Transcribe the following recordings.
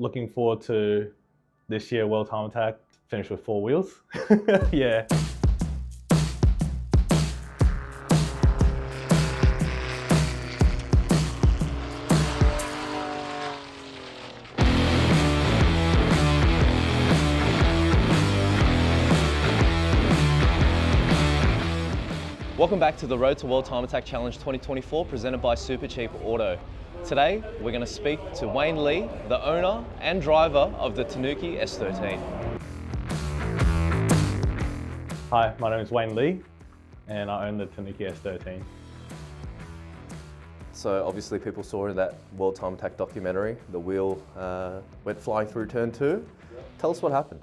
looking forward to this year World Time Attack, finish with 4 wheels. Yeah. Welcome back to the Road to World Time Attack Challenge 2024 presented by Supercheap Auto. Today, we're going to speak to Wayne Lee, the owner and driver of the Tanuki S13. Hi, my name is Wayne Lee and I own the Tanuki S13. So obviously people saw in that World Time Attack documentary, the wheel went flying through turn 2. Tell us what happened.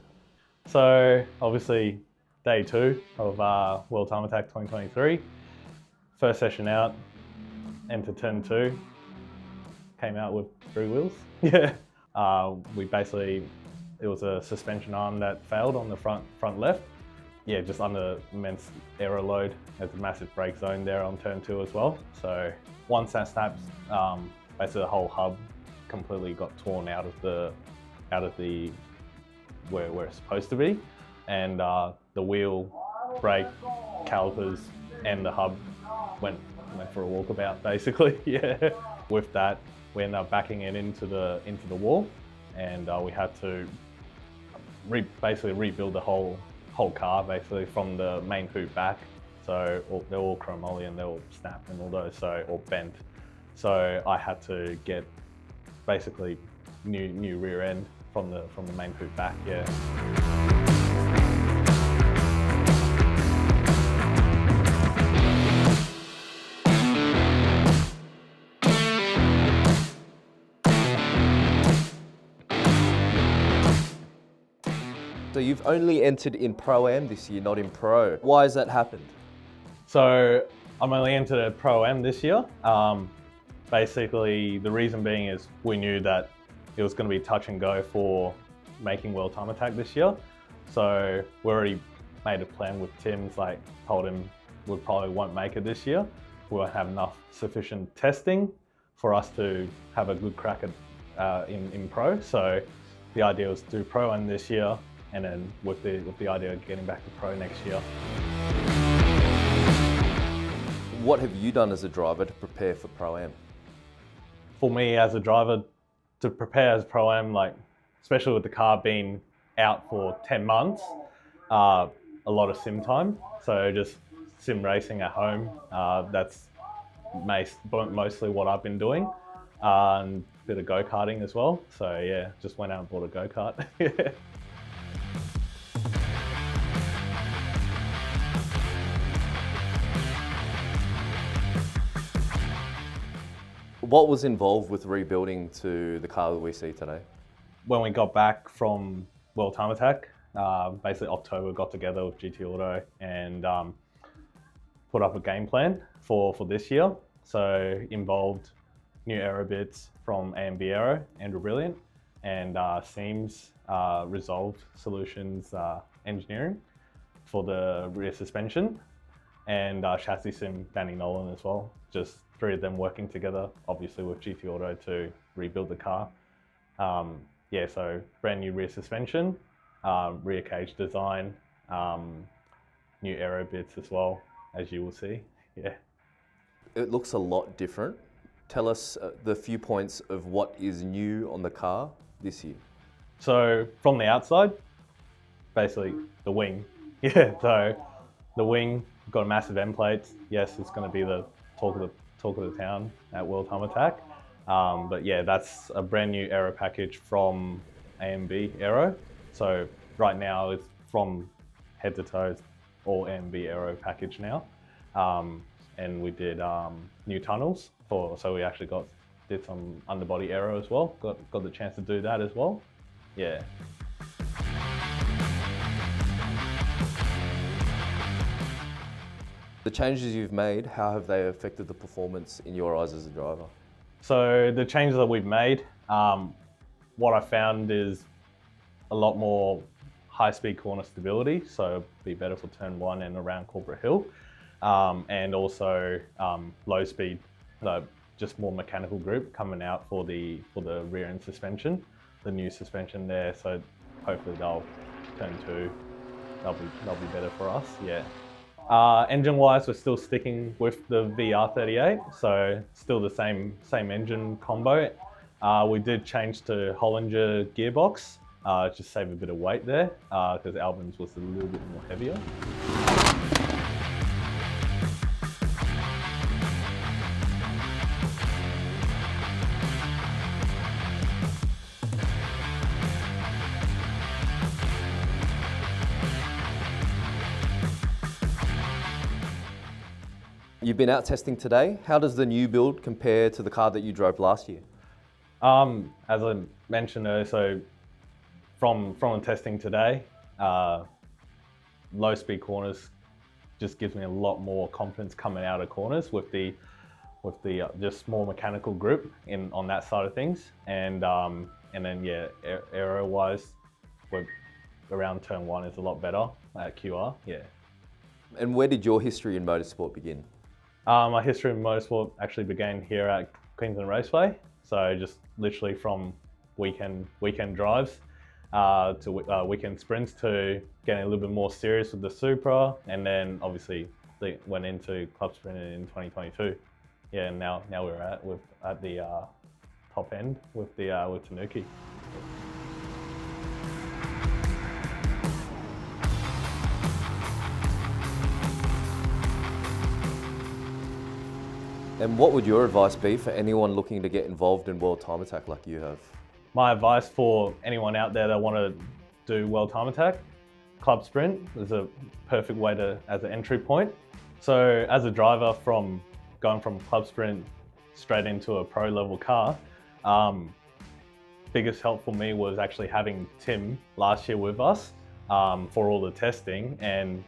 So obviously day 2 of World Time Attack 2023. First session out, entered turn 2, came out with 3 wheels. Yeah. It was a suspension arm that failed on the front left. Yeah, just under immense aero load. There's a massive brake zone there on turn 2 as well. So once that snaps, basically the whole hub completely got torn out of the where it's supposed to be. And the wheel, brake, calipers, and the hub went for a walkabout basically. Yeah. With that, we ended up backing it into the wall, and we had to basically rebuild the whole car basically from the main hoop back. So they're all chromoly and they're all snapped and all those, so all bent. So I had to get basically new rear end from the main hoop back. Yeah. So you've only entered in Pro-Am this year, not in Pro. Why has that happened? So I'm only entered a Pro-Am this year. Basically, the reason being is we knew that it was going to be touch and go for making World Time Attack this year. So we already made a plan with Tim's, like told him we probably won't make it this year. We won't have enough sufficient testing for us to have a good crack at in Pro. So the idea was to do Pro-Am this year, and then with the idea of getting back to Pro next year. What have you done as a driver to prepare for Pro-Am? For me as a driver, to prepare as Pro-Am, like especially with the car being out for 10 months, a lot of sim time. So just sim racing at home, that's mostly what I've been doing. And a bit of go-karting as well. So yeah, just went out and bought a go-kart. Yeah. What was involved with rebuilding to the car that we see today? When we got back from World Time Attack, basically October, got together with GT Auto and put up a game plan for this year. So involved new aero bits from AMB Aero, Andrew Brilliant, and Seams Resolved Solutions Engineering for the rear suspension, and chassis sim Danny Nolan as well. Just 3 of them working together, obviously with GT Auto to rebuild the car. Yeah, so brand new rear suspension, rear cage design, new aero bits as well, as you will see. Yeah. It looks a lot different. Tell us the few points of what is new on the car this year. So from the outside, basically the wing. Yeah, so the wing, got a massive end plates. Yes, it's going to be the talk of the town at World Time Attack. But yeah, that's a brand new aero package from AMB Aero. So right now it's from head to toe, all AMB Aero package now. And we did new tunnels so we actually did some underbody aero as well. Got the chance to do that as well. Yeah. The changes you've made, how have they affected the performance in your eyes as a driver? So the changes that we've made, what I found is a lot more high-speed corner stability, so it'll be better for turn 1 and around Corporate Hill, and also low speed, just more mechanical grip coming out for the rear end suspension. the new suspension there, so hopefully they'll turn two. They'll be better for us. Yeah. Engine-wise, we're still sticking with the VR38, so still the same engine combo. We did change to Hollinger gearbox, just save a bit of weight there, because Albin's was a little bit more heavier. You've been out testing today. How does the new build compare to the car that you drove last year? As I mentioned earlier, so from the testing today, low speed corners just gives me a lot more confidence coming out of corners with the just more mechanical grip on that side of things, and then yeah, aero wise, we're around turn one is a lot better at QR. Yeah. And where did your history in motorsport begin? My history in motorsport actually began here at Queensland Raceway. So just literally from weekend drives to weekend sprints to getting a little bit more serious with the Supra, and then obviously went into club sprint in 2022. Yeah, and now we're at the top end with Tanuki. And what would your advice be for anyone looking to get involved in World Time Attack like you have? My advice for anyone out there that want to do World Time Attack, Club Sprint is a perfect way as an entry point. So as a driver, going from Club Sprint straight into a pro level car, biggest help for me was actually having Tim last year with us for all the testing, and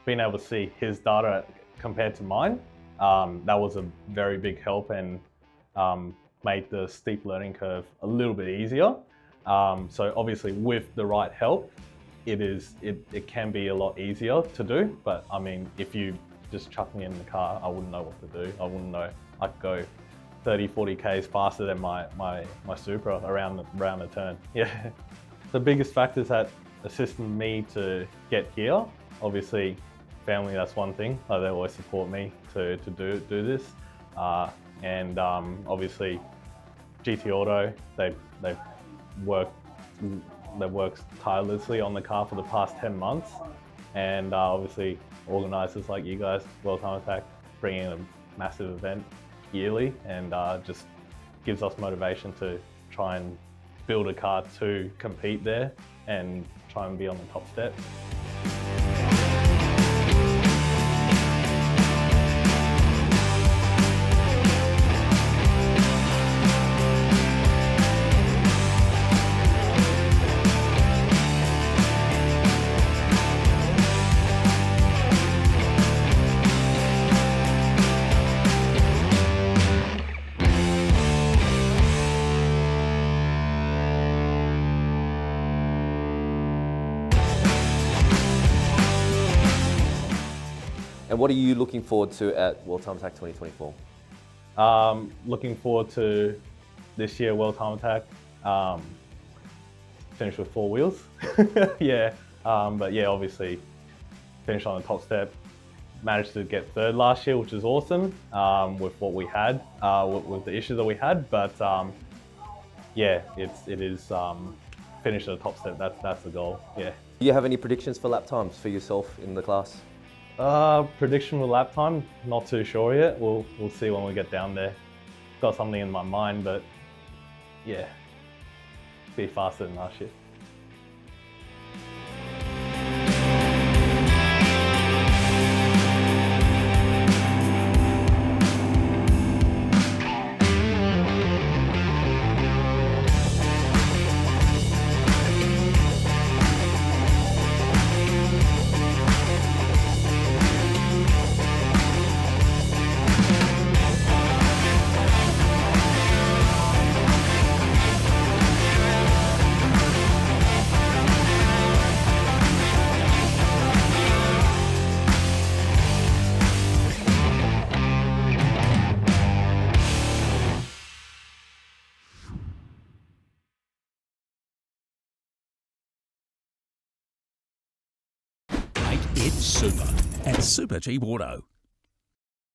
being able to see his data compared to mine. That was a very big help, and made the steep learning curve a little bit easier. So obviously with the right help, it can be a lot easier to do. But I mean, if you just chuck me in the car, I wouldn't know what to do. I wouldn't know. I could go 30, 40 Ks faster than my Supra around the turn. Yeah. The biggest factors that assisted me to get here, obviously family, that's one thing. They always support me to do this. And obviously GT Auto, they've worked tirelessly on the car for the past 10 months. And obviously organisers like you guys, World Time Attack, bringing a massive event yearly, and just gives us motivation to try and build a car to compete there and try and be on the top step. And what are you looking forward to at World Time Attack 2024? Looking forward to this year World Time Attack. Finish with 4 wheels. Yeah, but yeah, obviously finish on the top step. Managed to get 3rd last year, which is awesome with what we had, with the issues that we had. But yeah, it is finish at the top step. That's the goal. Yeah. Do you have any predictions for lap times for yourself in the class? Prediction with lap time, not too sure yet. We'll see when we get down there. Got something in my mind, but yeah, be faster than last year. It's super at Supercheap Auto.